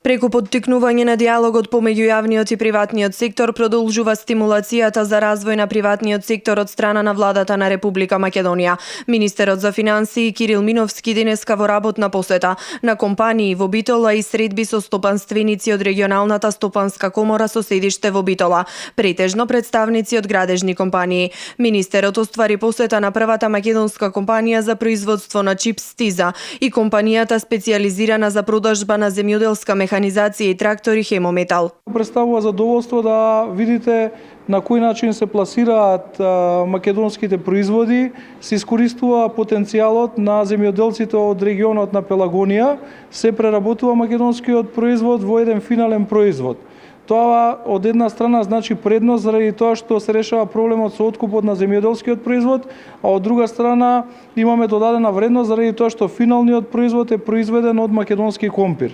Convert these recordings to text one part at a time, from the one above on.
Преку поттикнување на диалогот помеѓу јавниот и приватниот сектор продолжува стимулацијата за развој на приватниот сектор од страна на владата на Република Македонија. Министерот за финансии Кирил Миновски денеска во работна посета на компании во Битола и средби со стопанственици од регионалната стопанска комора со седиште во Битола, претежно представници од градежни компании. Министерот оствари посета на првата македонска компанија за производство на чипс Тиза и компанијата специјализирана за продажба на земјоделска механизација и трактори Хемометал. Представува задоволство да видите на кој начин се пласираат македонските производи, се искористува потенцијалот на земјоделците од регионот на Пелагонија, се преработува македонскиот производ во еден финален производ. Тоа од една страна значи предност заради тоа што се решава проблемот со откупот на земјоделскиот производ, а од друга страна имаме додадена вредност заради тоа што финалниот производ е произведен од македонски компир.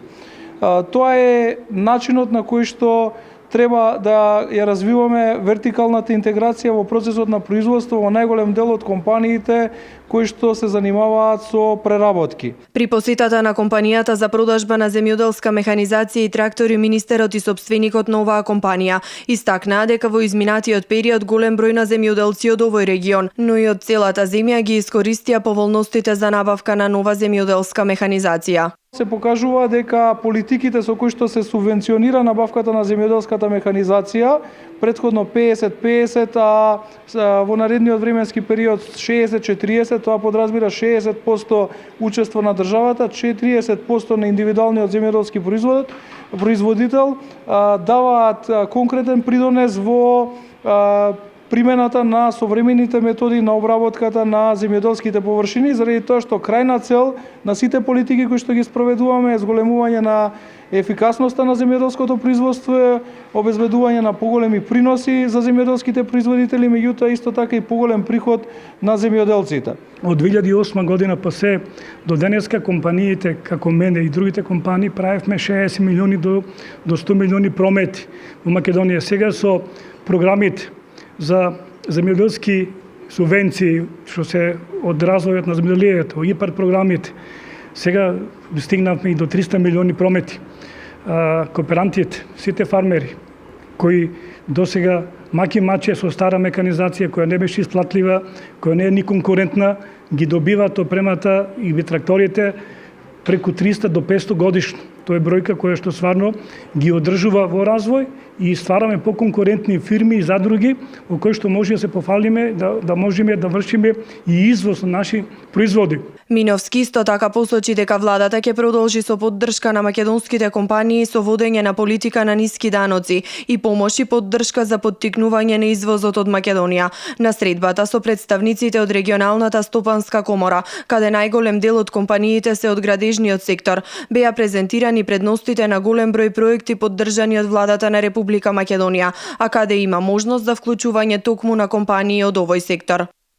Тоа е начинот на кој што треба да ја развиваме вертикалната интеграција во процесот на производство во најголем дел од компаниите кои што се занимаваат со преработки. При посетата на компанијата за продажба на земјоделска механизација и трактори, министерот и сопственикот на оваа компанија истакнаа дека во изминатиот период голем број на земјоделци од овој регион, но и од целата земја ги искористија поволностите за набавка на нова земјоделска механизација. Се покажува дека политиките со кои што се субвенционира набавката на земјоделската механизација, претходно 50-50, а во наредниот временски период 60-40, тоа подразбира 60% учество на државата, 40% на индивидуалниот земјоделски производител, даваат конкретен придонес во примената на современите методи на обработката на земјоделските површини, заради тоа што крајна цел на сите политики кои што ги спроведуваме е зголемување на ефикасноста на земјоделското производство, обезбедување на поголеми приноси за земјоделските производители, меѓутоа исто така и поголем приход на земјоделците. Од 2008 година па се до денеска компаниите како мене и другите компании правевме 60 милиони до 100 милиони промети во Македонија. Сега со програмите за земјоделски субвенции што се од развојот на земјоделието, ИПАР програмите, сега стигнавме и до 300 милиони промети. Кооперантите, сите фармери кои досега маки маче со стара механизација која не беше исплатлива, која не е ни конкурентна, ги добиваат опремата и тракторите преку 300 до 500 годишно. Тоа е бројка која што стварно ги одржува во развој и ствараме поконкурентни фирми и задруги во кои што може да се пофалиме, да можеме да вршиме и извоз на наши производи. Миновски исто така посочи дека владата ќе продолжи со поддршка на македонските компании со водење на политика на ниски даноци и помош и поддршка за поттикнување на извозот од Македонија. На средбата со представниците од регионалната стопанска комора, каде најголем дел од компаниите се од градежниот сектор, беа презентирани предностите на голем број проекти поддржани од владата на Република Македонија, а каде има можност за вклучување токму на компании од овој сектор.